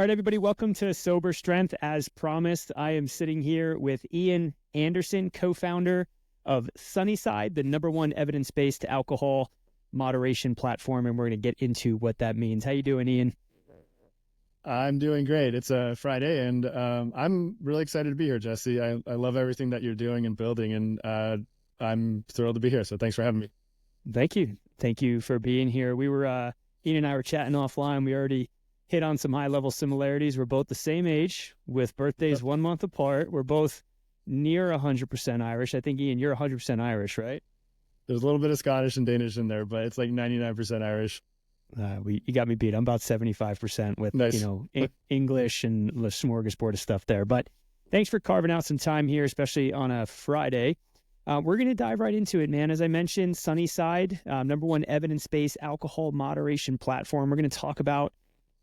All right, everybody, welcome to Sober Strength. As promised, I am sitting here with Ian Andersen, co-founder of Sunnyside, the #1 evidence-based alcohol moderation platform, and we're going to get into what that means. How you doing, Ian? I'm doing great. It's a Friday, and I'm really excited to be here, Jesse. I love everything that you're doing and building, and I'm thrilled to be here. So thanks for having me. Thank you. Thank you for being here. Ian and I were chatting offline. We already hit on some high-level similarities. We're both the same age with birthdays 1 month apart. We're both near 100% Irish. I think, Ian, you're 100% Irish, right? There's a little bit of Scottish and Danish in there, but it's like 99% Irish. You got me beat. I'm about 75% with, Nice. English and the smorgasbord of stuff there. But thanks for carving out some time here, especially on a Friday. We're going to dive right into it, man. As I mentioned, Sunnyside, #1 evidence-based alcohol moderation platform. We're going to talk about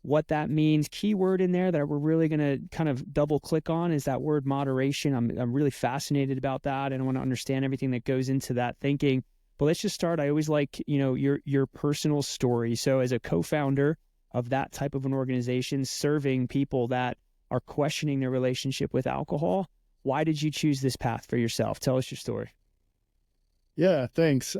what that means. Key word in there that we're really going to kind of double click on is that word moderation. I'm really fascinated about that, and I want to understand everything that goes into that thinking. But let's just start. I always like, your personal story. So as a co-founder of that type of an organization, serving people that are questioning their relationship with alcohol, why did you choose this path for yourself? Tell us your story. Yeah, thanks.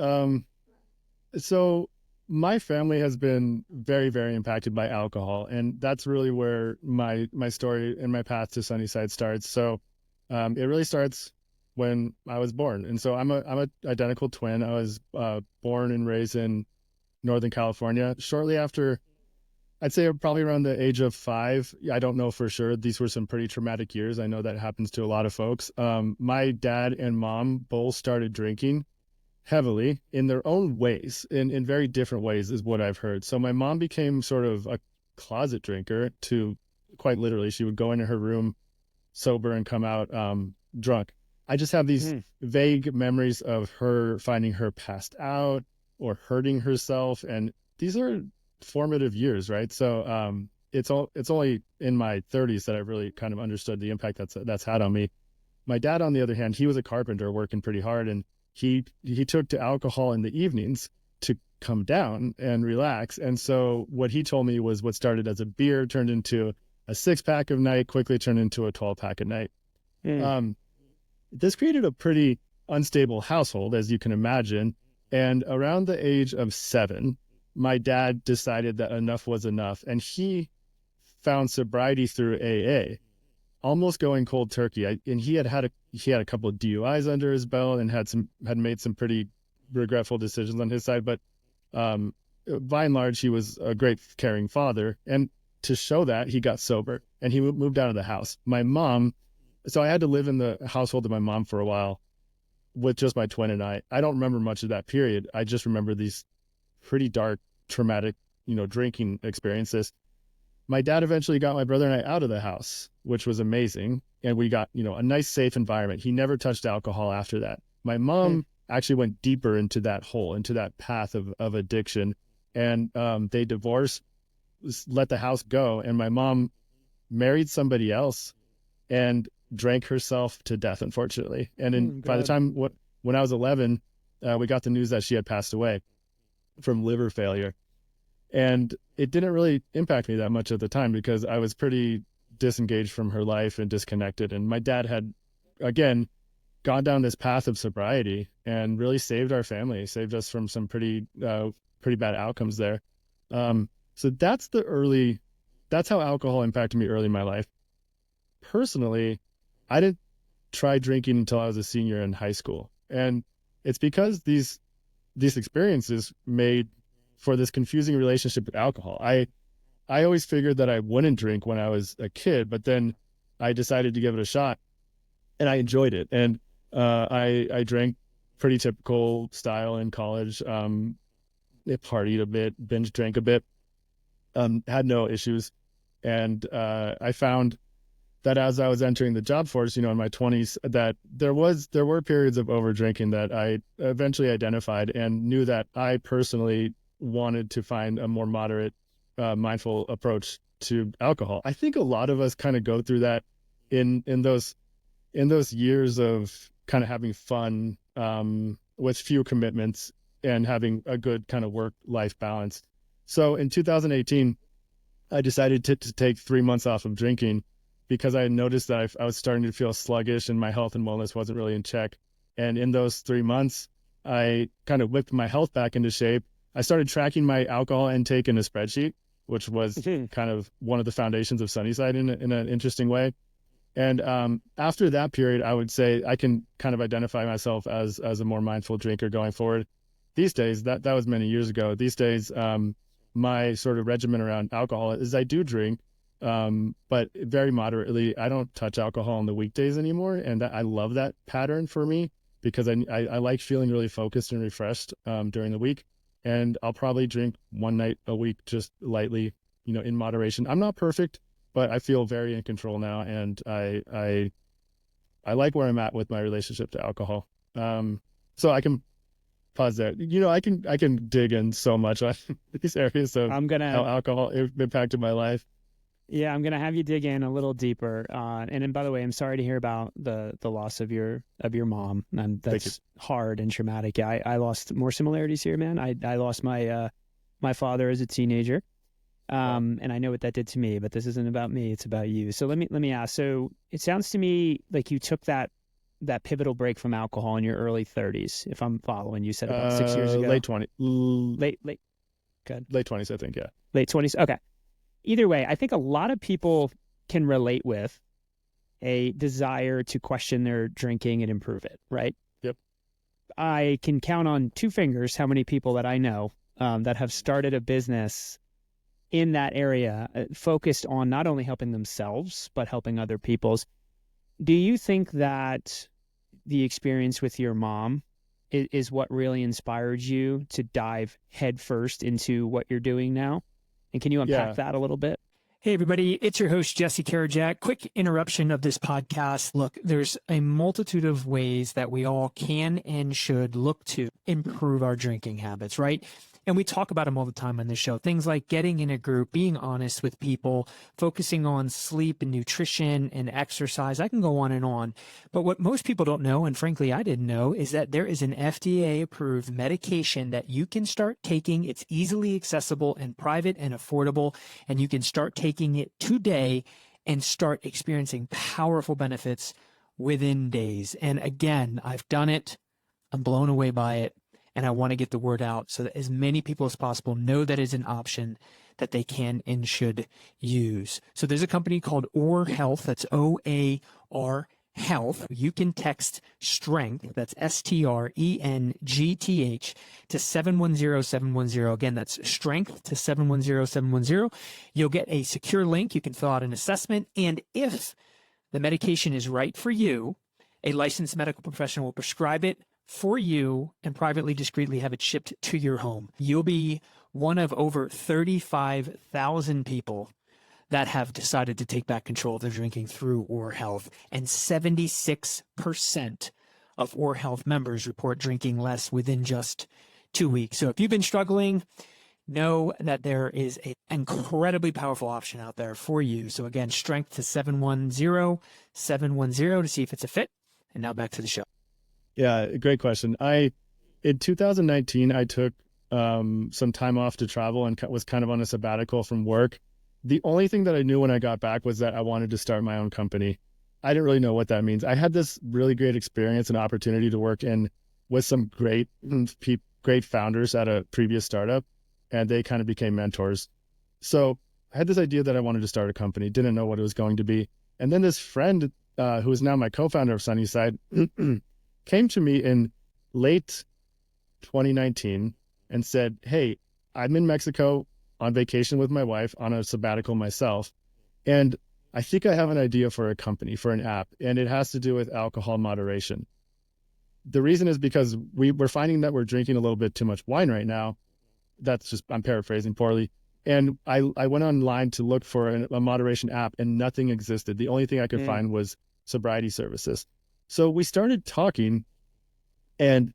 So my family has been very, very impacted by alcohol, and that's really where my story and my path to Sunnyside starts. So it really starts when I was born, and so I'm a identical twin. I was born and raised in Northern California. Shortly after, I'd say probably around the age of 5. I don't know for sure. These were some pretty traumatic years. I know that happens to a lot of folks. My dad and mom both started drinking heavily in their own ways, in very different ways is what I've heard. So my mom became sort of a closet drinker, to quite literally. She would go into her room sober and come out drunk. I just have these vague memories of her finding her passed out or hurting herself. And these are formative years, right? So it's only in my 30s that I really kind of understood the impact that's had on me. My dad, on the other hand, he was a carpenter working pretty hard, and he took to alcohol in the evenings to come down and relax. And so what he told me was what started as a beer turned into a 6-pack of night, quickly turned into a 12-pack a night. This created a pretty unstable household, as you can imagine. And around the age of 7, my dad decided that enough was enough, and he found sobriety through AA, almost going cold turkey. And he had a couple of DUIs under his belt and had made some pretty regretful decisions on his side. But by and large, he was a great caring father. And to show that, he got sober and he moved out of the house. So I had to live in the household of my mom for a while with just my twin and I. I don't remember much of that period. I just remember these pretty dark, traumatic, drinking experiences. My dad eventually got my brother and I out of the house, which was amazing. And we got, a nice, safe environment. He never touched alcohol after that. My mom actually went deeper into that hole, into that path of addiction. And they divorced, let the house go. And my mom married somebody else and drank herself to death, unfortunately. And by the time when I was 11, we got the news that she had passed away from liver failure. And it didn't really impact me that much at the time because I was pretty disengaged from her life and disconnected. And my dad had, again, gone down this path of sobriety and really saved our family, saved us from some pretty bad outcomes there. So that's how alcohol impacted me early in my life. Personally, I didn't try drinking until I was a senior in high school. And it's because these experiences made for this confusing relationship with alcohol. I always figured that I wouldn't drink when I was a kid, but then I decided to give it a shot and I enjoyed it. And I drank pretty typical style in college. I partied a bit, binge drank a bit, had no issues. And I found that as I was entering the job force, in my 20s, that there were periods of over drinking that I eventually identified and knew that I personally wanted to find a more moderate, mindful approach to alcohol. I think a lot of us kind of go through that in those years of kind of having fun with few commitments and having a good kind of work-life balance. So in 2018, I decided to take 3 months off of drinking because I had noticed that I was starting to feel sluggish and my health and wellness wasn't really in check. And in those 3 months, I kind of whipped my health back into shape. I started tracking my alcohol intake in a spreadsheet, which was kind of one of the foundations of Sunnyside in an interesting way. And after that period, I would say I can kind of identify myself as a more mindful drinker going forward. These days, that was many years ago. These days, my sort of regimen around alcohol is I do drink, but very moderately. I don't touch alcohol on the weekdays anymore, and I love that pattern for me because I like feeling really focused and refreshed during the week. And I'll probably drink one night a week, just lightly, in moderation. I'm not perfect, but I feel very in control now, and I like where I'm at with my relationship to alcohol. So I can pause there. I can dig in so much on these areas of how alcohol impacted my life. Yeah, I'm gonna have you dig in a little deeper. And then, by the way, I'm sorry to hear about the loss of your mom. And that's hard and traumatic. Yeah, I lost more similarities here, man. I lost my my father as a teenager. And I know what that did to me, but this isn't about me, it's about you. So let me ask. So it sounds to me like you took that pivotal break from alcohol in your early 30s, if I'm following. You said about 6 years ago. Late 20s. Good. Late 20s, I think, yeah. Late 20s. Okay. Either way, I think a lot of people can relate with a desire to question their drinking and improve it, right? Yep. I can count on two fingers how many people that I know that have started a business in that area, focused on not only helping themselves, but helping other people's. Do you think that the experience with your mom is what really inspired you to dive headfirst into what you're doing now? And can you unpack that a little bit? Hey, everybody. It's your host, Jesse Karajak. Quick interruption of this podcast. Look, there's a multitude of ways that we all can and should look to improve our drinking habits, right? And we talk about them all the time on this show. Things like getting in a group, being honest with people, focusing on sleep and nutrition and exercise. I can go on and on. But what most people don't know, and frankly, I didn't know, is that there is an FDA-approved medication that you can start taking. It's easily accessible and private and affordable, and you can start taking it today and start experiencing powerful benefits within days. And again, I've done it. I'm blown away by it. And I want to get the word out so that as many people as possible know that is an option that they can and should use. So there's a company called OR Health. That's OAR Health. You can text STRENGTH, that's STRENGTH, to 710710. Again, that's STRENGTH to 710710. You'll get a secure link. You can fill out an assessment. And if the medication is right for you, a licensed medical professional will prescribe it for you and privately, discreetly have it shipped to your home. You'll be one of over 35,000 people that have decided to take back control of their drinking through OR Health. And 76% of OR Health members report drinking less within just 2 weeks. So if you've been struggling, know that there is an incredibly powerful option out there for you. So again, STRENGTH to 710710 to see if it's a fit. And now back to the show. Yeah, great question. In 2019, I took some time off to travel and was kind of on a sabbatical from work. The only thing that I knew when I got back was that I wanted to start my own company. I didn't really know what that means. I had this really great experience and opportunity to work with some great founders at a previous startup, and they kind of became mentors. So I had this idea that I wanted to start a company, didn't know what it was going to be. And then this friend, who is now my co-founder of Sunnyside, came to me in late 2019 and said, "Hey, I'm in Mexico on vacation with my wife on a sabbatical myself. And I think I have an idea for a company, for an app, and it has to do with alcohol moderation. The reason is because we're finding that we're drinking a little bit too much wine right now." I'm paraphrasing poorly. And I went online to look for a moderation app, and nothing existed. The only thing I could find was sobriety services. So we started talking, and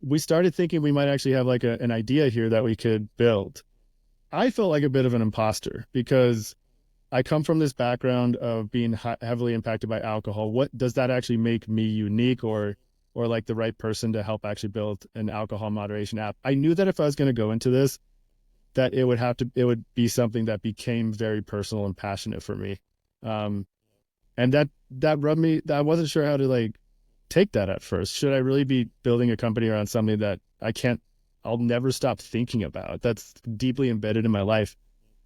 we started thinking we might actually have like an idea here that we could build. I felt like a bit of an imposter because I come from this background of being heavily impacted by alcohol. What does that actually make me unique or like the right person to help actually build an alcohol moderation app? I knew that if I was going to go into this, that it would be something that became very personal and passionate for me. And that rubbed me, I wasn't sure how to like take that at first. Should I really be building a company around something that I'll never stop thinking about, that's deeply embedded in my life?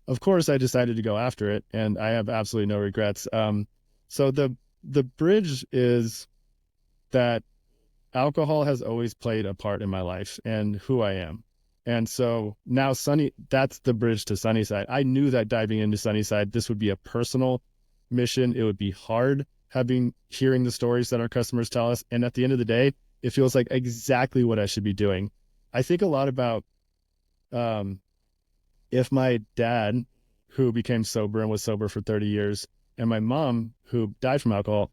Of course, I decided to go after it, and I have absolutely no regrets. So the bridge is that alcohol has always played a part in my life and who I am. And so now that's the bridge to Sunnyside. I knew that diving into Sunnyside, this would be a personal mission. It would be hard hearing the stories that our customers tell us. And at the end of the day, it feels like exactly what I should be doing. I think a lot about if my dad, who became sober and was sober for 30 years, and my mom, who died from alcohol,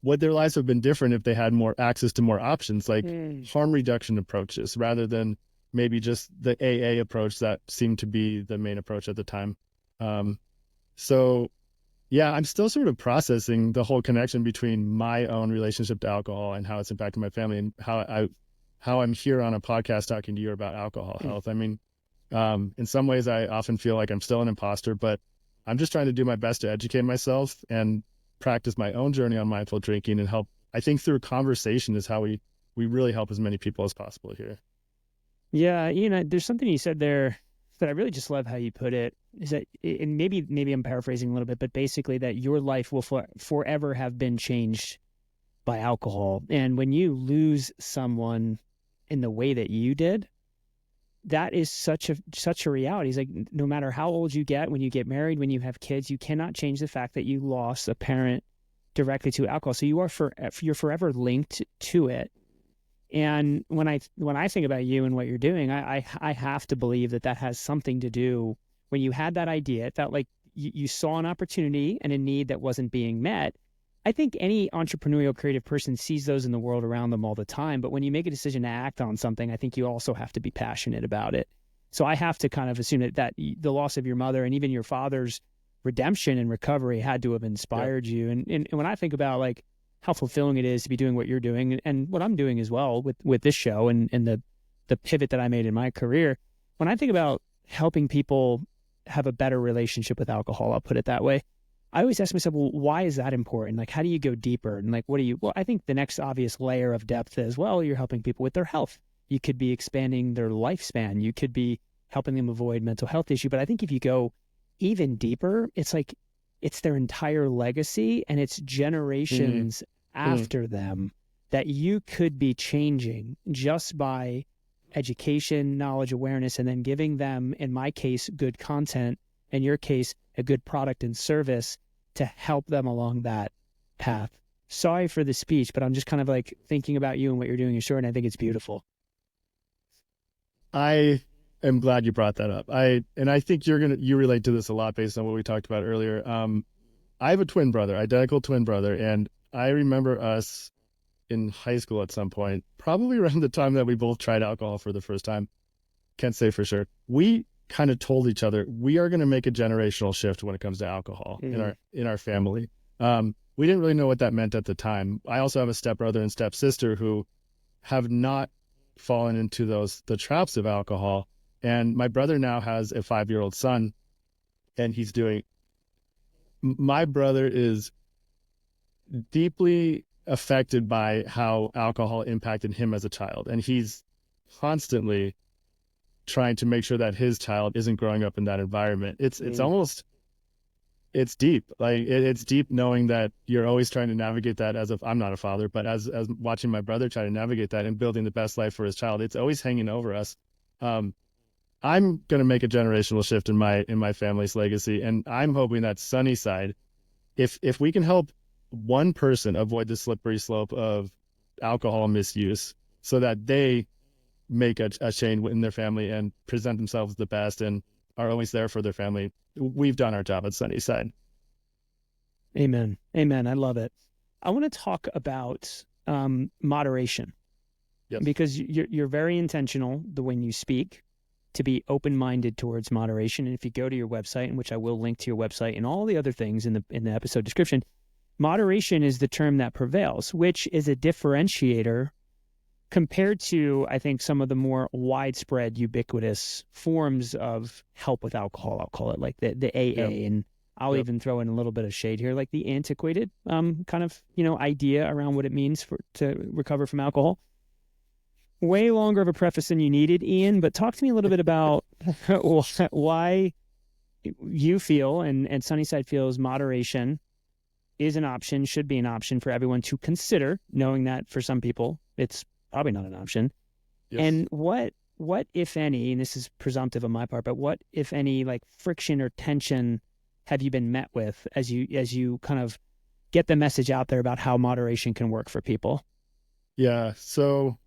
would their lives have been different if they had more access to more options, like harm reduction approaches, rather than maybe just the AA approach that seemed to be the main approach at the time. So yeah, I'm still sort of processing the whole connection between my own relationship to alcohol and how it's impacted my family, and how I'm here on a podcast talking to you about alcohol health. I mean, in some ways I often feel like I'm still an imposter, but I'm just trying to do my best to educate myself and practice my own journey on mindful drinking and help. I think through conversation is how we really help as many people as possible here. Yeah, there's something you said there that I really just love how you put it, is that, and maybe I'm paraphrasing a little bit, but basically that your life will forever have been changed by alcohol. And when you lose someone in the way that you did, that is such a reality. It's like, no matter how old you get, when you get married, when you have kids, you cannot change the fact that you lost a parent directly to alcohol. So you're forever linked to it. And when I think about you and what you're doing, I have to believe that has something to do. When you had that idea, it felt like you saw an opportunity and a need that wasn't being met. I think any entrepreneurial creative person sees those in the world around them all the time. But when you make a decision to act on something, I think you also have to be passionate about it. So I have to kind of assume that the loss of your mother and even your father's redemption and recovery had to have inspired you. And when I think about like how fulfilling it is to be doing what you're doing and what I'm doing as well with this show and the pivot that I made in my career, when I think about helping people have a better relationship with alcohol, I'll put it that way, I always ask myself, well, why is that important? Like, how do you go deeper? And like, well, I think the next obvious layer of depth as well, you're helping people with their health. You could be expanding their lifespan. You could be helping them avoid mental health issue. But I think if you go even deeper, it's like, it's their entire legacy and it's generations after them that you could be changing just by education, knowledge, awareness, and then giving them, in my case, good content, in your case, a good product and service to help them along that path. Sorry for the speech, but I'm just kind of like thinking about you and what you're doing in your story, and I think it's beautiful. I am glad you brought that up. I think you relate to this a lot based on what we talked about earlier. I have a twin brother, identical twin brother, and I remember us in high school at some point, probably around the time that we both tried alcohol for the first time. Can't say for sure. We kind of told each other we are going to make a generational shift when it comes to alcohol in our family. We didn't really know what that meant at the time. I also have a stepbrother and stepsister who have not fallen into the traps of alcohol. And my brother now has a 5-year-old son, and my brother is deeply affected by how alcohol impacted him as a child. And he's constantly trying to make sure that his child isn't growing up in that environment. It's deep. Like it's deep knowing that you're always trying to navigate that I'm not a father, but as watching my brother try to navigate that and building the best life for his child, it's always hanging over us. I'm going to make a generational shift in my family's legacy. And I'm hoping that Sunnyside, if we can help one person avoid the slippery slope of alcohol misuse so that they make a change in their family and present themselves the best and are always there for their family, we've done our job at Sunnyside. Amen. Amen. I love it. I want to talk about moderation. Yes. Because you're very intentional when you speak to be open-minded towards moderation. And if you go to your website, in which I will link to your website and all the other things in the episode description, moderation is the term that prevails, which is a differentiator compared to, I think, some of the more widespread, ubiquitous forms of help with alcohol. I'll call it like the AA, Yep. and I'll Yep. even throw in a little bit of shade here, like the antiquated kind of, idea around what it means to recover from alcohol. Way longer of a preface than you needed, Ian, but talk to me a little bit about why you feel and Sunnyside feels moderation is an option, should be an option for everyone to consider, knowing that for some people it's probably not an option. Yes. And what if any, and this is presumptive on my part, but what if any like friction or tension have you been met with as you kind of get the message out there about how moderation can work for people? Yeah. So,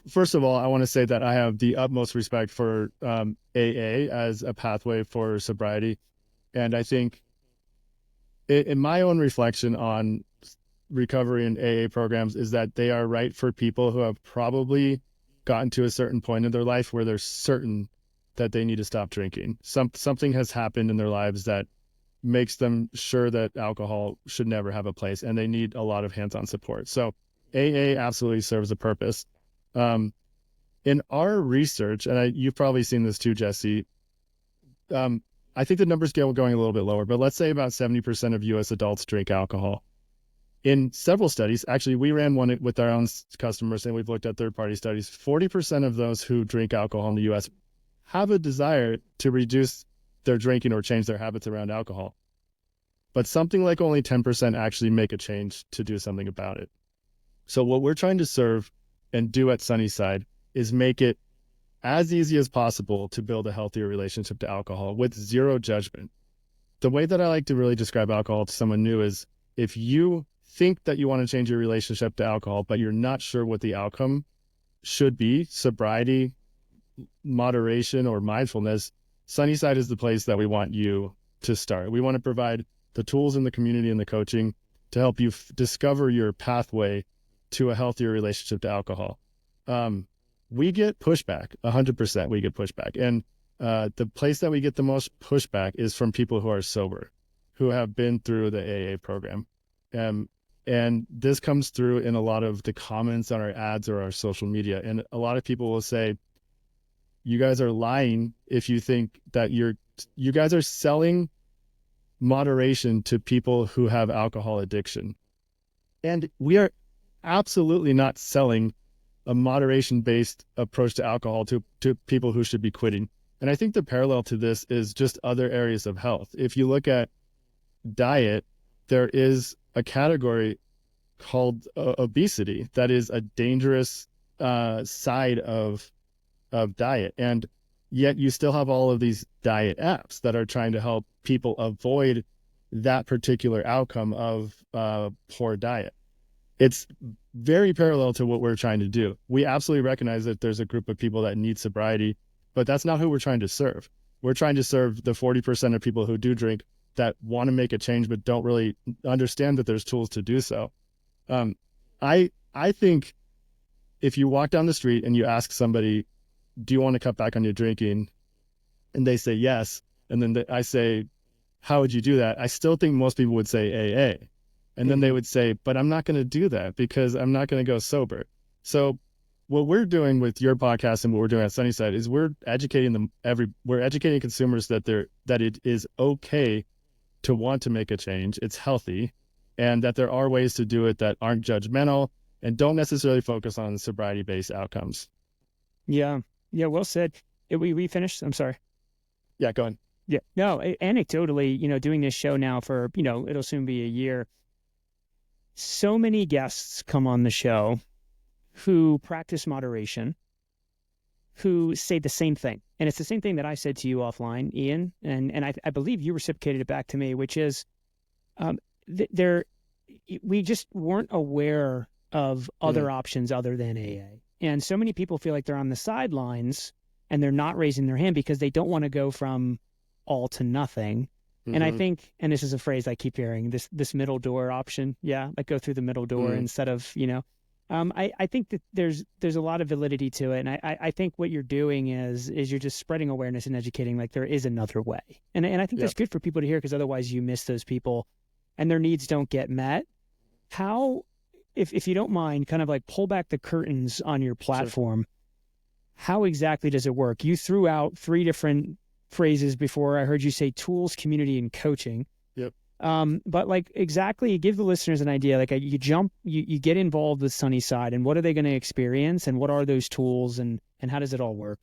first of all, I want to say that I have the utmost respect for AA as a pathway for sobriety. And I think in my own reflection on recovery and AA programs is that they are right for people who have probably gotten to a certain point in their life where they're certain that they need to stop drinking. Something has happened in their lives that makes them sure that alcohol should never have a place, and they need a lot of hands-on support. So AA absolutely serves a purpose. In our research, and you've probably seen this too, Jesse, I think the numbers get going a little bit lower, but let's say about 70% of US adults drink alcohol. In several studies, actually, we ran one with our own customers, and we've looked at third-party studies. 40% of those who drink alcohol in the US have a desire to reduce their drinking or change their habits around alcohol. But something like only 10% actually make a change to do something about it. So what we're trying to serve and do at Sunnyside is make it as easy as possible to build a healthier relationship to alcohol with zero judgment. The way that I like to really describe alcohol to someone new is if you think that you want to change your relationship to alcohol, but you're not sure what the outcome should be, sobriety, moderation, or mindfulness, Sunnyside is the place that we want you to start. We want to provide the tools in the community and the coaching to help you discover your pathway to a healthier relationship to alcohol. We get pushback, 100% we get pushback. And the place that we get the most pushback is from people who are sober, who have been through the AA program. And this comes through in a lot of the comments on our ads or our social media. And a lot of people will say, you guys are lying if you think that you guys are selling moderation to people who have alcohol addiction. And we are absolutely not selling a moderation-based approach to alcohol to people who should be quitting. And I think the parallel to this is just other areas of health. If you look at diet, there is a category called obesity that is a dangerous side of diet. And yet you still have all of these diet apps that are trying to help people avoid that particular outcome of poor diet. It's very parallel to what we're trying to do. We absolutely recognize that there's a group of people that need sobriety, but that's not who we're trying to serve. We're trying to serve the 40% of people who do drink that want to make a change but don't really understand that there's tools to do so. I think if you walk down the street and you ask somebody, do you want to cut back on your drinking? And they say yes. And then I say, how would you do that? I still think most people would say AA. And then they would say, but I'm not going to do that because I'm not going to go sober. So what we're doing with your podcast and what we're doing at Sunnyside is we're educating we're educating consumers that it is okay to want to make a change. It's healthy, and that there are ways to do it that aren't judgmental and don't necessarily focus on sobriety-based outcomes. Yeah. Yeah. Well said. We finished? I'm sorry. Yeah, go on. Yeah. No, anecdotally, doing this show now for, it'll soon be a year. So many guests come on the show who practice moderation, who say the same thing. And it's the same thing that I said to you offline, Ian, and I believe you reciprocated it back to me, which is we just weren't aware of other options other than AA. And so many people feel like they're on the sidelines and they're not raising their hand because they don't want to go from all to nothing. And I think, and this is a phrase I keep hearing, this middle door option. Yeah, like go through the middle door instead of, I think that there's a lot of validity to it. And I think what you're doing is you're just spreading awareness and educating like there is another way. And I think that's good for people to hear because otherwise you miss those people and their needs don't get met. How, if you don't mind, kind of like pull back the curtains on your platform. How exactly does it work? You threw out 3 different phrases before. I heard you say tools, community, and coaching. Yep. But like exactly give the listeners an idea, like you get involved with Sunnyside, and what are they going to experience, and what are those tools, and how does it all work?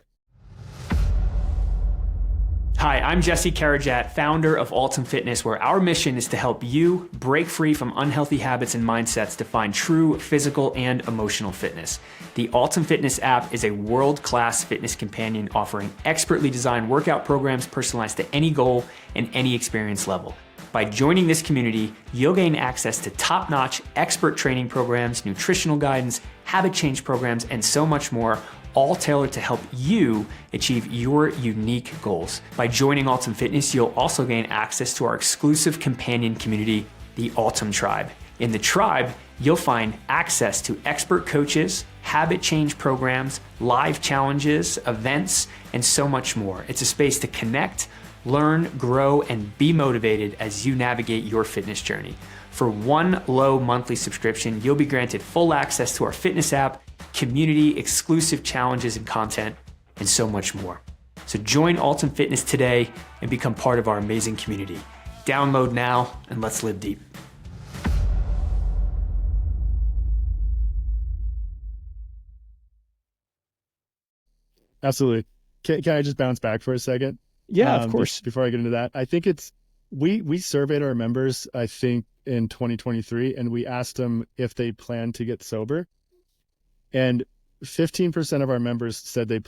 Hi, I'm Jesse Karajat, founder of Altum Fitness, where our mission is to help you break free from unhealthy habits and mindsets to find true physical and emotional fitness. The Altum Fitness app is a world-class fitness companion offering expertly designed workout programs personalized to any goal and any experience level. By joining this community, you'll gain access to top-notch expert training programs, nutritional guidance, habit change programs, and so much more, all tailored to help you achieve your unique goals. By joining Altum Fitness, you'll also gain access to our exclusive companion community, the Altum Tribe. In the Tribe, you'll find access to expert coaches, habit change programs, live challenges, events, and so much more. It's a space to connect, learn, grow, and be motivated as you navigate your fitness journey. For one low monthly subscription, you'll be granted full access to our fitness app, community, exclusive challenges and content, and so much more. So join Altum Fitness today and become part of our amazing community. Download now and let's live deep. Absolutely. Can I just bounce back for a second? Yeah, of course. Before I get into that, I think we surveyed our members, I think in 2023, and we asked them if they plan to get sober. And 15% of our members said they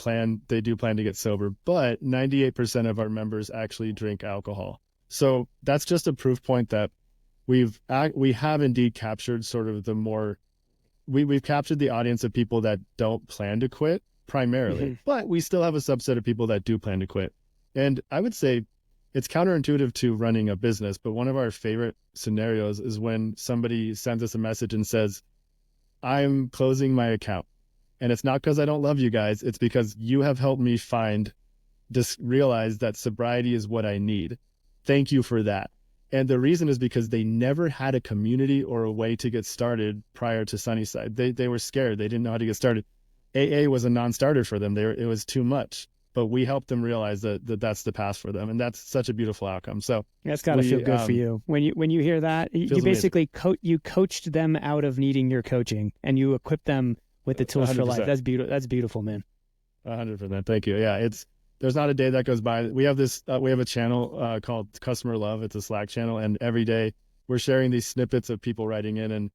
do plan to get sober, but 98% of our members actually drink alcohol. So that's just a proof point that we have indeed captured sort of we've captured the audience of people that don't plan to quit primarily, but we still have a subset of people that do plan to quit. And I would say it's counterintuitive to running a business, but one of our favorite scenarios is when somebody sends us a message and says, I'm closing my account. And it's not because I don't love you guys. It's because you have helped me realize that sobriety is what I need. Thank you for that. And the reason is because they never had a community or a way to get started prior to Sunnyside. They were scared. They didn't know how to get started. AA was a non-starter for them. It was too much. But we helped them realize that that's the path for them. And that's such a beautiful outcome. So that's got to feel good for you. When you hear that, you basically you coached them out of needing your coaching, and you equipped them with the tools 100%. For life. That's beautiful. That's beautiful, man. 100%. Thank you. Yeah. There's not a day that goes by. We have a channel called Customer Love. It's a Slack channel. And every day we're sharing these snippets of people writing in and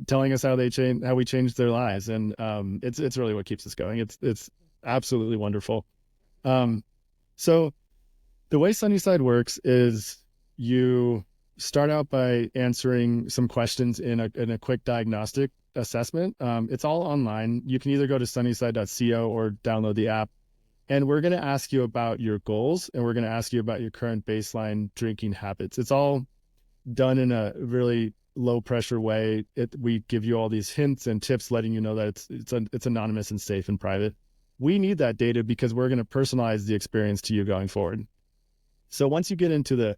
telling us how we changed their lives. And it's really what keeps us going. It's absolutely wonderful. So the way Sunnyside works is you start out by answering some questions in a quick diagnostic assessment. It's all online. You can either go to sunnyside.co or download the app. And we're going to ask you about your goals, and we're going to ask you about your current baseline drinking habits. It's all done in a really low pressure way. We give you all these hints and tips letting you know that it's anonymous and safe and private. We need that data because we're going to personalize the experience to you going forward. So once you get into the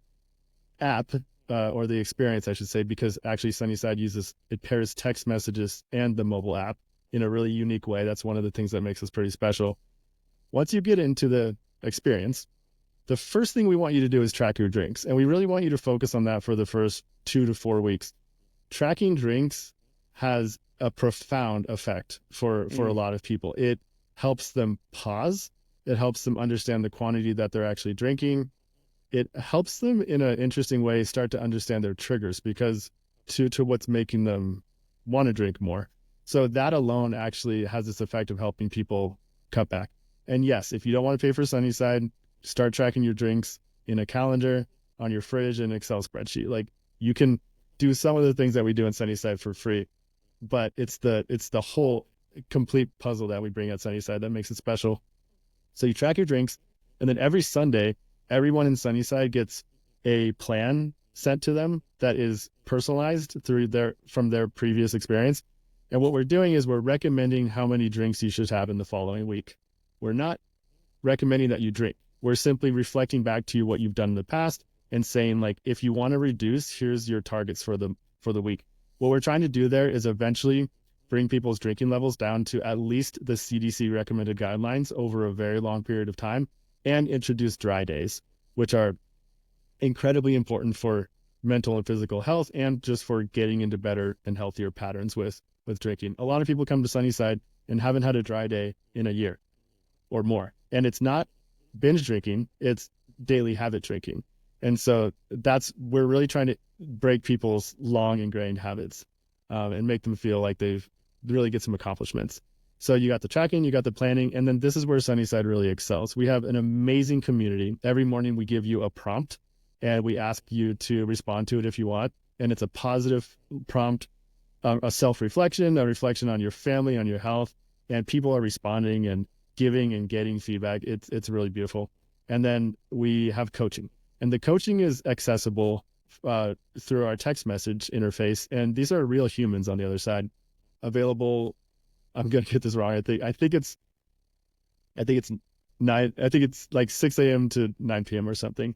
app, or the experience, I should say, because actually Sunnyside it pairs text messages and the mobile app in a really unique way. That's one of the things that makes us pretty special. Once you get into the experience, the first thing we want you to do is track your drinks. And we really want you to focus on that for the first 2 to 4 weeks. Tracking drinks has a profound effect for a lot of people. It helps them pause. It helps them understand the quantity that they're actually drinking. It helps them in an interesting way start to understand their triggers because to what's making them want to drink more. So that alone actually has this effect of helping people cut back. And yes, if you don't want to pay for Sunnyside, start tracking your drinks in a calendar, on your fridge, and Excel spreadsheet. Like you can do some of the things that we do in Sunnyside for free, but it's the whole complete puzzle that we bring at Sunnyside that makes it special. So you track your drinks, and then every Sunday, everyone in Sunnyside gets a plan sent to them that is personalized from their previous experience. And what we're doing is we're recommending how many drinks you should have in the following week. We're not recommending that you drink. We're simply reflecting back to you what you've done in the past and saying, like, if you want to reduce, here's your targets for the week. what we're trying to do there is eventually bring people's drinking levels down to at least the CDC recommended guidelines over a very long period of time, and introduce dry days, which are incredibly important for mental and physical health, and just for getting into better and healthier patterns with drinking. A lot of people come to Sunnyside and haven't had a dry day in a year or more. And it's not binge drinking, it's daily habit drinking. And so we're really trying to break people's long ingrained habits, and make them feel like they've really get some accomplishments. So you got the tracking, you got the planning, and then this is where Sunnyside really excels. We have an amazing community. Every morning we give you a prompt, and we ask you to respond to it if you want. And it's a positive prompt, a self-reflection, a reflection on your family, on your health, and people are responding and giving and getting feedback. It's really beautiful. And then we have coaching, and the coaching is accessible through our text message interface. And these are real humans on the other side, available. I'm going to get this wrong. I think it's like 6 a.m. to 9 p.m. or something.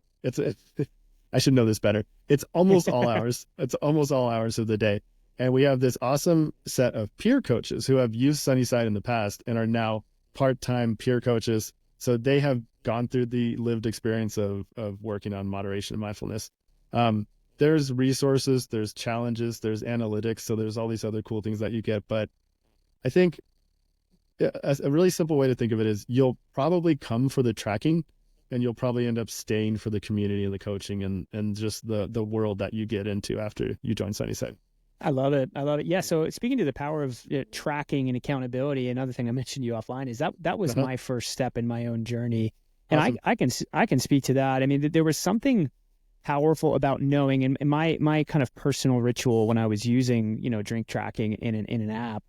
I should know this better. It's almost all hours. It's almost all hours of the day. And we have this awesome set of peer coaches who have used Sunnyside in the past and are now part-time peer coaches. So they have gone through the lived experience of working on moderation and mindfulness. There's resources, there's challenges, there's analytics. So there's all these other cool things that you get. But I think a really simple way to think of it is you'll probably come for the tracking, and you'll probably end up staying for the community and the coaching and just the world that you get into after you join Sunnyside. I love it. I love it. Yeah. So speaking to the power of tracking and accountability, another thing I mentioned to you offline is that was my first step in my own journey. And awesome. I can speak to that. I mean, there was something powerful about knowing, and my kind of personal ritual when I was using, drink tracking in an app,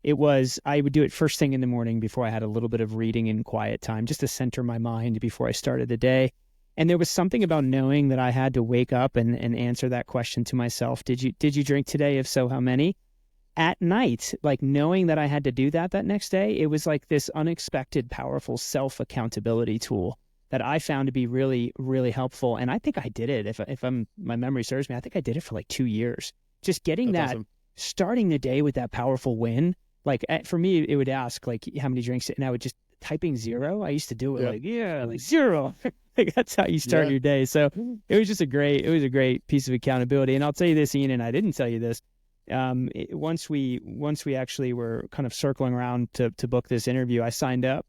it was, I would do it first thing in the morning before I had a little bit of reading and quiet time, just to center my mind before I started the day. And there was something about knowing that I had to wake up and answer that question to myself. Did you drink today? If so, how many? At night, like knowing that I had to do that next day, it was like this unexpected, powerful self-accountability tool that I found to be really, really helpful. And I think I did it. If my memory serves me, I think I did it for like 2 years. Just getting That's that, awesome. Starting the day with that powerful win. Like for me, it would ask like how many drinks, and I would just typing 0. I used to do it like 0. Like that's how you start your day. So it was a great piece of accountability. And I'll tell you this, Ian, and I didn't tell you this. Once we actually were kind of circling around to book this interview, I signed up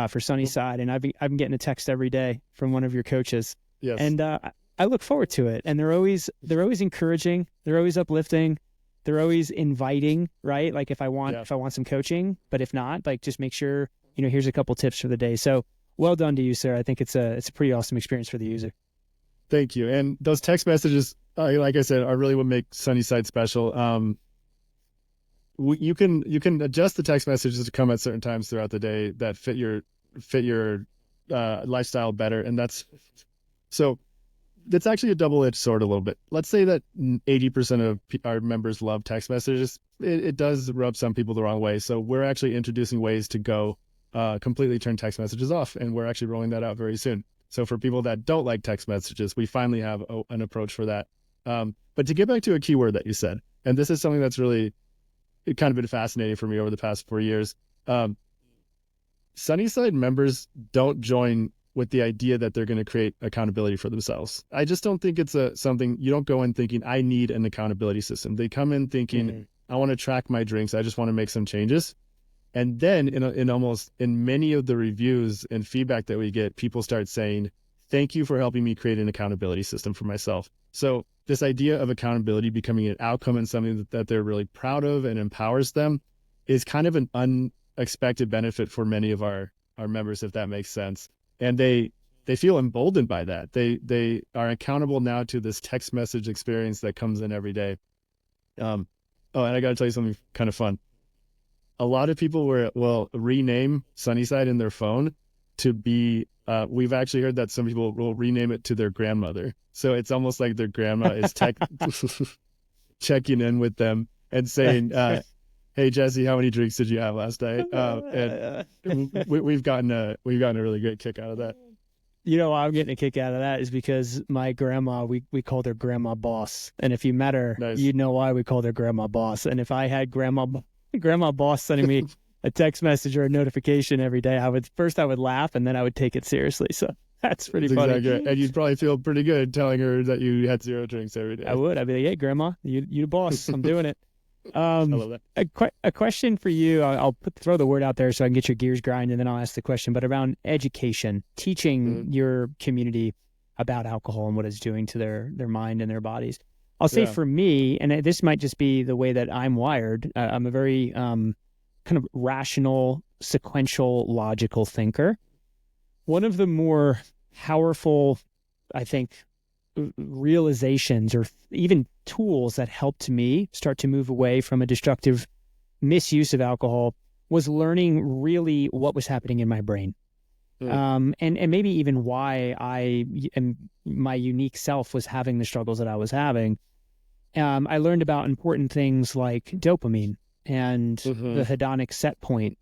for Sunnyside, and I've been getting a text every day from one of your coaches. Yes. And I look forward to it. And they're always encouraging. They're always uplifting. They're always inviting, right? Like if I want some coaching, but if not, like just make sure, here's a couple tips for the day. So well done to you, sir. I think it's a pretty awesome experience for the user. Thank you. And those text messages, like I said, are really what make Sunnyside special. You can adjust the text messages to come at certain times throughout the day that fit your lifestyle better. And that's actually a double-edged sword a little bit. Let's say that 80% of our members love text messages. It does rub some people the wrong way. So we're actually introducing ways to go completely turn text messages off. And we're actually rolling that out very soon. So for people that don't like text messages, we finally have an approach for that. But to get back to a key word that you said, and this is something that's really kind of been fascinating for me over the past 4 years. Sunnyside members don't join with the idea that they're going to create accountability for themselves. I just don't think it's something, you don't go in thinking, I need an accountability system. They come in thinking, I want to track my drinks. I just want to make some changes. And then in many of the reviews and feedback that we get, people start saying, thank you for helping me create an accountability system for myself. So this idea of accountability becoming an outcome and something that they're really proud of and empowers them is kind of an unexpected benefit for many of our members, if that makes sense. And they feel emboldened by that. They are accountable now to this text message experience that comes in every day. And I got to tell you something kind of fun. A lot of people will rename Sunnyside in their phone to be, we've actually heard that some people will rename it to their grandmother. So it's almost like their grandma is checking in with them and saying, hey, Jesse, how many drinks did you have last night? And we've gotten a really great kick out of that. You know why I'm getting a kick out of that is because my grandma, we called her Grandma Boss. And if you met her, Nice. you'd know why we called her Grandma Boss. And if I had Grandma Boss sending me a text message or a notification every day, I would laugh and then I would take it seriously. So that's pretty That's funny. exactly right. And you'd probably feel pretty good telling her that you had 0 drinks every day. I would. I'd be like, hey, Grandma, you the boss. I'm doing it. I love that. A question for you. I'll throw the word out there so I can get your gears grinding, and then I'll ask the question. But around education, teaching your community about alcohol and what it's doing to their mind and their bodies. I'll say for me, and this might just be the way that I'm wired. I'm a very kind of rational, sequential, logical thinker. One of the more powerful, I think, realizations or even tools that helped me start to move away from a destructive misuse of alcohol was learning really what was happening in my brain. And maybe even why my unique self was having the struggles that I was having. I learned about important things like dopamine and the hedonic set point,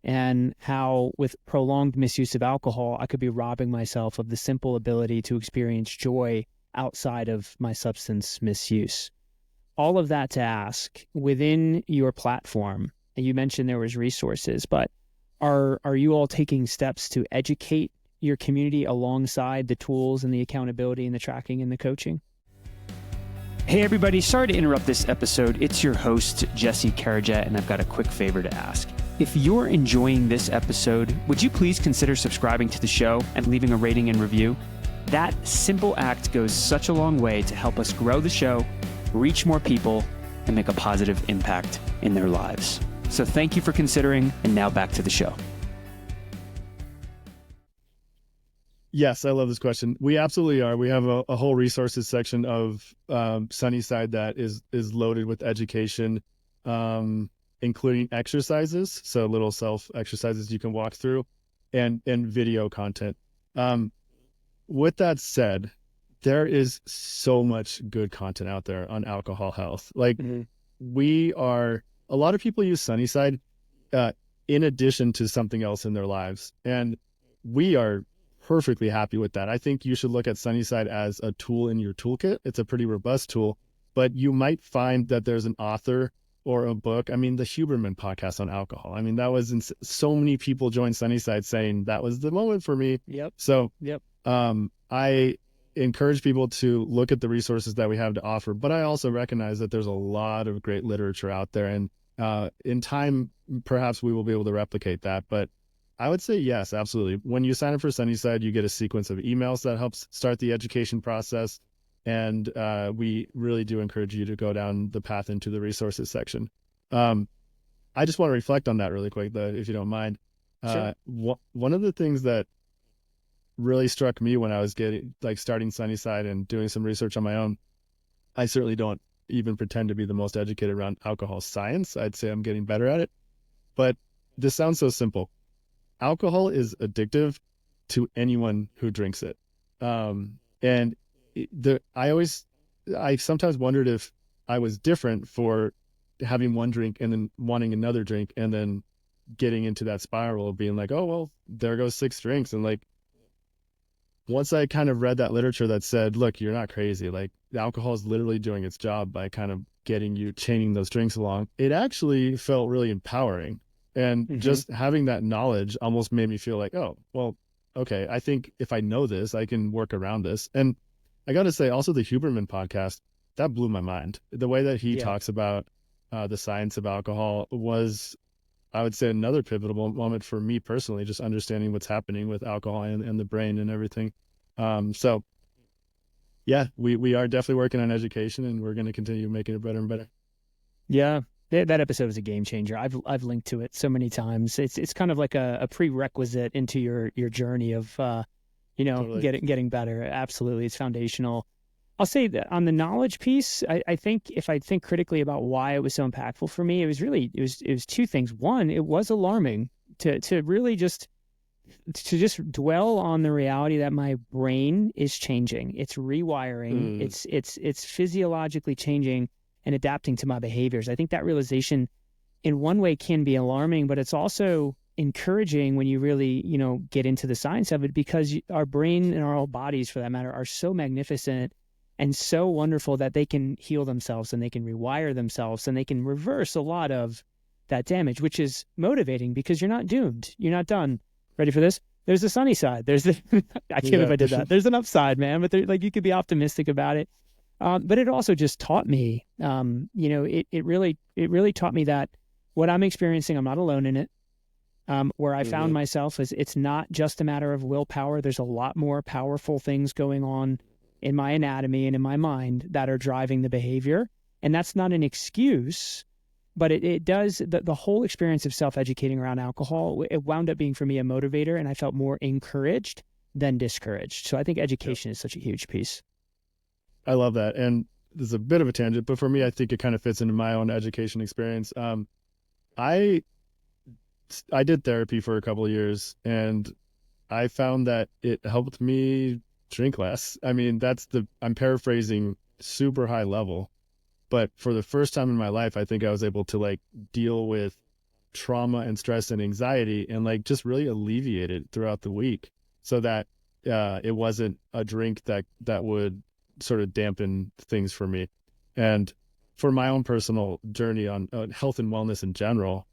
and how with prolonged misuse of alcohol, I could be robbing myself of the simple ability to experience joy outside of my substance misuse. All of that to ask, within your platform, and you mentioned there was resources, but are you all taking steps to educate your community alongside the tools and the accountability and the tracking and the coaching? Hey everybody, sorry to interrupt this episode. It's your host, Jesse Karajet, and I've got a quick favor to ask. If you're enjoying this episode, would you please consider subscribing to the show and leaving a rating and review? That simple act goes such a long way to help us grow the show, reach more people, and make a positive impact in their lives. So thank you for considering, and now back to the show. Yes, I love this question. We absolutely are. We have a whole resources section of Sunnyside that is loaded with education, including exercises, so little self exercises you can walk through, and video content. With that said, there is so much good content out there on alcohol health. Like a lot of people use Sunnyside in addition to something else in their lives, and we are perfectly happy with that. I think you should look at Sunnyside as a tool in your toolkit. It's a pretty robust tool, but you might find that there's an author or a book. I mean, the Huberman podcast on alcohol. I mean, that was so many people joined Sunnyside saying that was the moment for me. Yep. So I encourage people to look at the resources that we have to offer, but I also recognize that there's a lot of great literature out there, and in time, perhaps we will be able to replicate that. But I would say yes, absolutely. When you sign up for Sunnyside, you get a sequence of emails that helps start the education process. And we really do encourage you to go down the path into the resources section. I just want to reflect on that really quick, though, if you don't mind. Sure. One of the things that really struck me when I was starting Sunnyside and doing some research on my own, I certainly don't even pretend to be the most educated around alcohol science. I'd say I'm getting better at it. But this sounds so simple. Alcohol is addictive to anyone who drinks it. And I sometimes wondered if I was different for having one drink and then wanting another drink and then getting into that spiral of being like, oh, well, there goes 6 drinks. And like, once I kind of read that literature that said, look, you're not crazy. Like, the alcohol is literally doing its job by kind of getting you chaining those drinks along. It actually felt really empowering. And just having that knowledge almost made me feel like, oh, well, okay, I think if I know this, I can work around this. And I got to say, also the Huberman podcast, that blew my mind. The way that he talks about the science of alcohol was, I would say, another pivotal moment for me personally, just understanding what's happening with alcohol and the brain and everything. So yeah, we are definitely working on education, and we're going to continue making it better and better. Yeah. That episode is a game changer. I've linked to it so many times. It's kind of like a prerequisite into your journey of totally. getting better. Absolutely, it's foundational. I'll say that on the knowledge piece, I think if I think critically about why it was so impactful for me, it was 2 things. One, it was alarming to really just dwell on the reality that my brain is changing. It's rewiring. It's physiologically changing and adapting to my behaviors. I think that realization in one way can be alarming, but it's also encouraging when you really, get into the science of it, because our brain and our whole bodies, for that matter, are so magnificent and so wonderful that they can heal themselves and they can rewire themselves and they can reverse a lot of that damage, which is motivating because you're not doomed. You're not done. Ready for this? There's the sunny side. There's the, I can't believe I did that. There's an upside, man, but you could be optimistic about it. But it also just taught me, it really taught me that what I'm experiencing, I'm not alone in it. Where I found myself is it's not just a matter of willpower. There's a lot more powerful things going on in my anatomy and in my mind that are driving the behavior. And that's not an excuse, but it does, the whole experience of self-educating around alcohol, it wound up being for me a motivator, and I felt more encouraged than discouraged. So I think education is such a huge piece. I love that. And this is a bit of a tangent, but for me, I think it kind of fits into my own education experience. I did therapy for a couple of years, and I found that it helped me drink less. I mean, I'm paraphrasing super high level, but for the first time in my life, I think I was able to like deal with trauma and stress and anxiety and like just really alleviate it throughout the week, so that it wasn't a drink that would sort of dampen things for me. And for my own personal journey on health and wellness in general,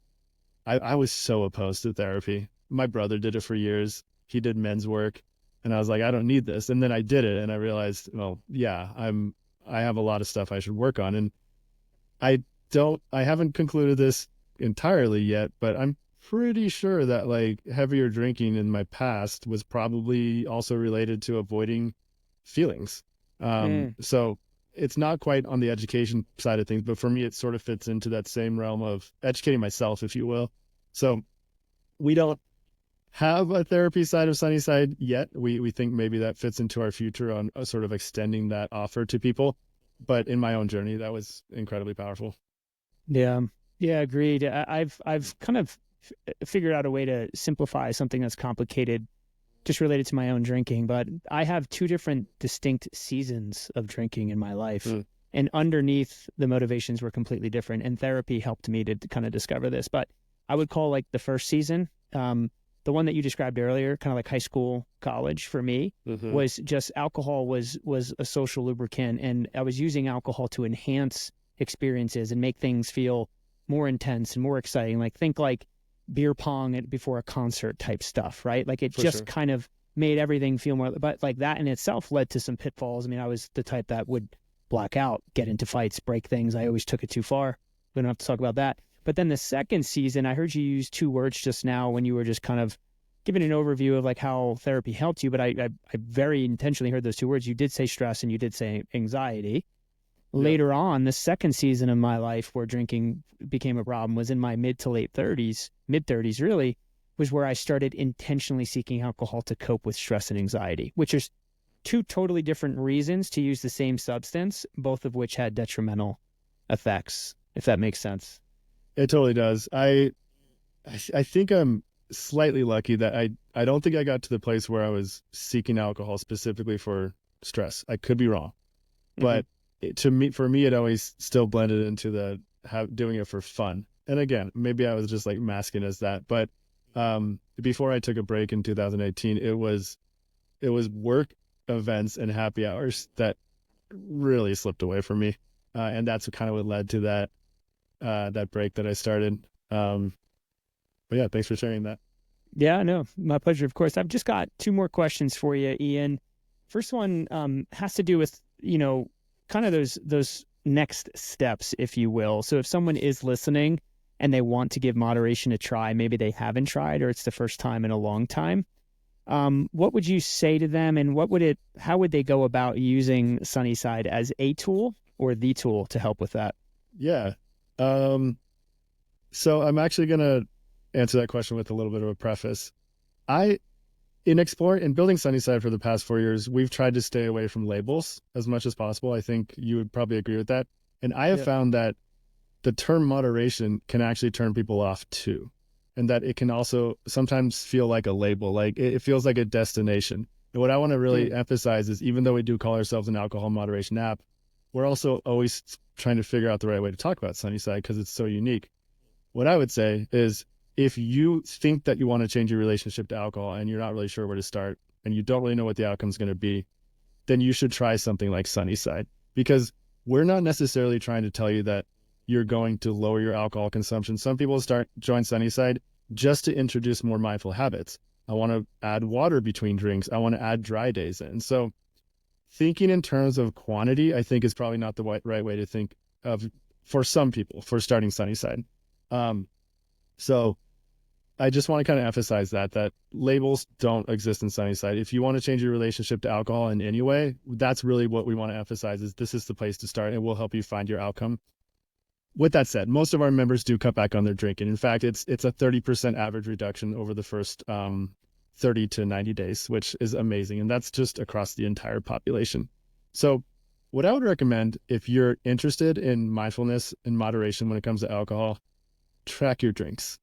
I was so opposed to therapy. My brother did it for years. He did men's work, and I was like, I don't need this. And then I did it, and I realized, well, yeah, I have a lot of stuff I should work on. And I haven't concluded this entirely yet, but I'm pretty sure that like heavier drinking in my past was probably also related to avoiding feelings. So it's not quite on the education side of things, but for me, it sort of fits into that same realm of educating myself, if you will. So we don't have a therapy side of Sunnyside yet. We think maybe that fits into our future on sort of extending that offer to people. But in my own journey, that was incredibly powerful. Yeah. Yeah. Agreed. I've kind of figured out a way to simplify something that's complicated, just related to my own drinking. But I have two different distinct seasons of drinking in my life. And underneath, the motivations were completely different. And therapy helped me to kind of discover this. But I would call like the first season, the one that you described earlier, kind of like high school, college for me, was just alcohol was a social lubricant. And I was using alcohol to enhance experiences and make things feel more intense and more exciting. Like think like beer pong before a concert type stuff, right? Like it just kind of made everything feel more, but like that in itself led to some pitfalls. I mean, I was the type that would black out, get into fights, break things. I always took it too far. We don't have to talk about that. But then the second season, I heard you use two words just now when you were just kind of giving an overview of like how therapy helped you. But I very intentionally heard those two words. You did say stress and you did say anxiety. Later on, the second season of my life where drinking became a problem was in my mid 30s really, was where I started intentionally seeking alcohol to cope with stress and anxiety, which is two totally different reasons to use the same substance, both of which had detrimental effects, if that makes sense. It totally does. I think I'm slightly lucky that I don't think I got to the place where I was seeking alcohol specifically for stress. I could be wrong, but for me, it always still blended into doing it for fun. And again, maybe I was just like masking as that. But before I took a break in 2018, it was work events and happy hours that really slipped away from me, and that's kind of what led to that break that I started. But yeah, thanks for sharing that. Yeah, no, my pleasure. Of course, I've just got two more questions for you, Ian. First one has to do with kind of those next steps, if you will. So if someone is listening and they want to give moderation a try, maybe they haven't tried or it's the first time in a long time, what would you say to them, and how would they go about using Sunnyside as a tool or the tool to help with that? Yeah. So I'm actually going to answer that question with a little bit of a preface. In building Sunnyside for the past 4 years, we've tried to stay away from labels as much as possible. I think you would probably agree with that. And I have found that the term moderation can actually turn people off too. And that it can also sometimes feel like a label, like it feels like a destination. And what I want to really emphasize is, even though we do call ourselves an alcohol moderation app, we're also always trying to figure out the right way to talk about Sunnyside because it's so unique. What I would say is, if you think that you want to change your relationship to alcohol and you're not really sure where to start and you don't really know what the outcome is going to be, then you should try something like Sunnyside, because we're not necessarily trying to tell you that you're going to lower your alcohol consumption. Some people join Sunnyside just to introduce more mindful habits. I want to add water between drinks. I want to add dry days in. So thinking in terms of quantity, I think, is probably not the right way to think of for some people for starting Sunnyside. So I just want to kind of emphasize that labels don't exist in Sunnyside. If you want to change your relationship to alcohol in any way, that's really what we want to emphasize, is this is the place to start, and we'll help you find your outcome. With that said, most of our members do cut back on their drinking. In fact, it's a 30% average reduction over the first 30 to 90 days, which is amazing. And that's just across the entire population. So what I would recommend, if you're interested in mindfulness and moderation when it comes to alcohol, track your drinks.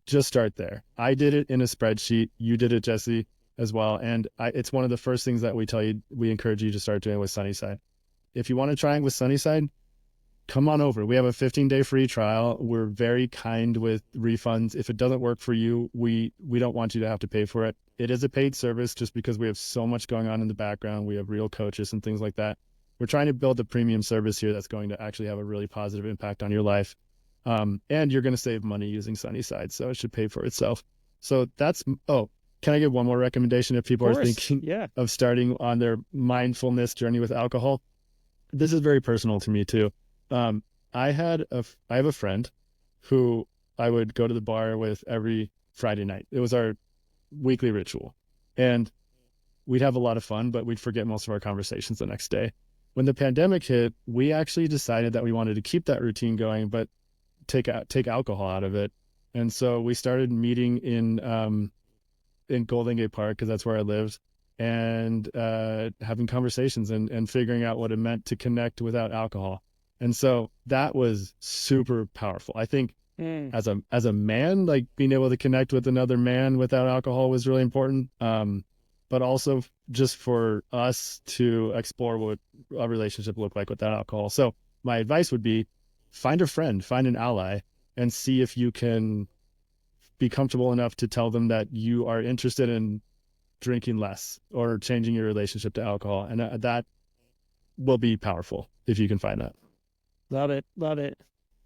Just start there. I did it in a spreadsheet. You did it, Jesse, as well. And it's one of the first things that we encourage you to start doing with Sunnyside. If you want to try it with Sunnyside, come on over. We have a 15-day free trial. We're very kind with refunds. If it doesn't work for you, we don't want you to have to pay for it. It is a paid service just because we have so much going on in the background. We have real coaches and things like that. We're trying to build a premium service here that's going to actually have a really positive impact on your life. And you're going to save money using Sunnyside, so it should pay for itself. So can I give one more recommendation if people are thinking of starting on their mindfulness journey with alcohol? This is very personal to me too. I have a friend who I would go to the bar with every Friday night. It was our weekly ritual, and we'd have a lot of fun, but we'd forget most of our conversations the next day. When the pandemic hit, we actually decided that we wanted to keep that routine going, but take alcohol out of it. And so we started meeting in Golden Gate Park, because that's where I lived, and having conversations and figuring out what it meant to connect without alcohol. And so that was super powerful. I think as a man, like being able to connect with another man without alcohol was really important. But also just for us to explore what a relationship looked like without alcohol. So my advice would be, find a friend, find an ally, and see if you can be comfortable enough to tell them that you are interested in drinking less or changing your relationship to alcohol. And that will be powerful if you can find that. Love it. Love it.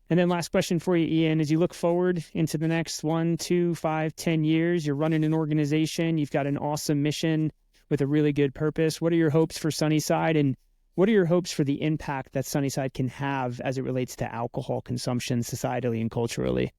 And then last question for you, Ian, as you look forward into the next 1, 2, 5, 10 years, you're running an organization, you've got an awesome mission with a really good purpose. What are your hopes for Sunnyside, and what are your hopes for the impact that Sunnyside can have as it relates to alcohol consumption societally and culturally?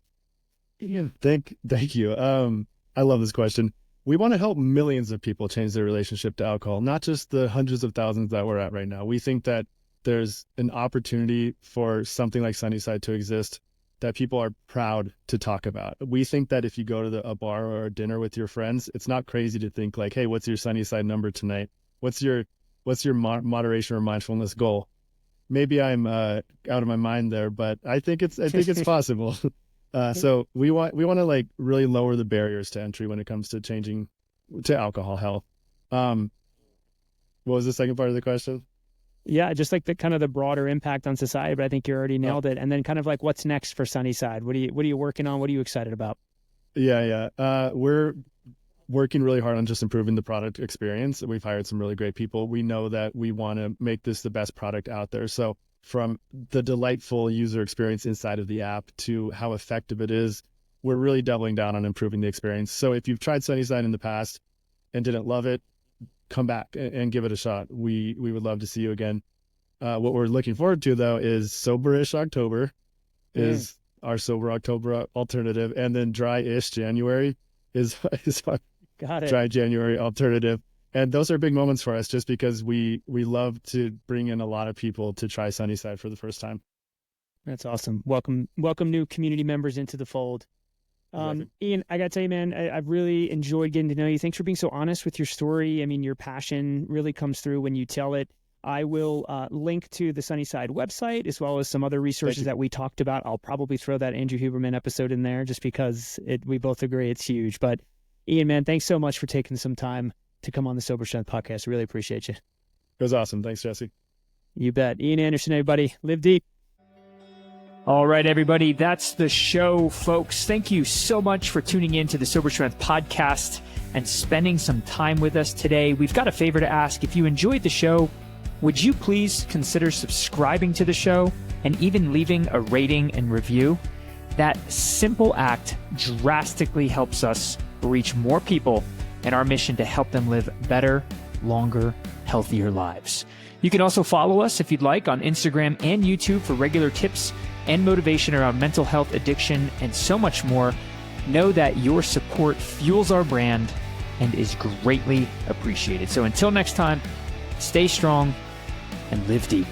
Yeah, thank you. I love this question. We want to help millions of people change their relationship to alcohol, not just the hundreds of thousands that we're at right now. We think that there's an opportunity for something like Sunnyside to exist that people are proud to talk about. We think that if you go to a bar or a dinner with your friends, it's not crazy to think like, hey, what's your Sunnyside number tonight? What's your moderation or mindfulness goal? Maybe I'm out of my mind there, but I think it's possible. So we want to like really lower the barriers to entry when it comes to changing to alcohol health. What was the second part of the question? Yeah, just like the kind of the broader impact on society, but I think you already nailed it. And then kind of like, what's next for Sunnyside? What are you working on? What are you excited about? Yeah. We're working really hard on just improving the product experience. We've hired some really great people. We know that we want to make this the best product out there. So from the delightful user experience inside of the app to how effective it is, we're really doubling down on improving the experience. So if you've tried Sunnyside in the past and didn't love it, come back and give it a shot. We would love to see you again. What we're looking forward to, though, is Soberish October is our Sober October alternative. And then Dry-ish January is our Dry January alternative. And those are big moments for us just because we love to bring in a lot of people to try Sunnyside for the first time. That's awesome. Welcome new community members into the fold. Ian, I got to tell you, man, I've really enjoyed getting to know you. Thanks for being so honest with your story. I mean, your passion really comes through when you tell it. I will link to the Sunnyside website as well as some other resources that we talked about. I'll probably throw that Andrew Huberman episode in there just because we both agree it's huge. But Ian, man, thanks so much for taking some time to come on the Sober Strength podcast. Really appreciate you. It was awesome. Thanks, Jesse. You bet. Ian Andersen, everybody. Live deep. All right, everybody, that's the show, folks. Thank you so much for tuning in to the Sober Strength podcast and spending some time with us today. We've got a favor to ask. If you enjoyed the show, would you please consider subscribing to the show and even leaving a rating and review? That simple act drastically helps us reach more people in our mission to help them live better, longer, healthier lives. You can also follow us if you'd like on Instagram and YouTube for regular tips and motivation around mental health, addiction, and so much more. Know that your support fuels our brand and is greatly appreciated. So until next time, stay strong and live deep.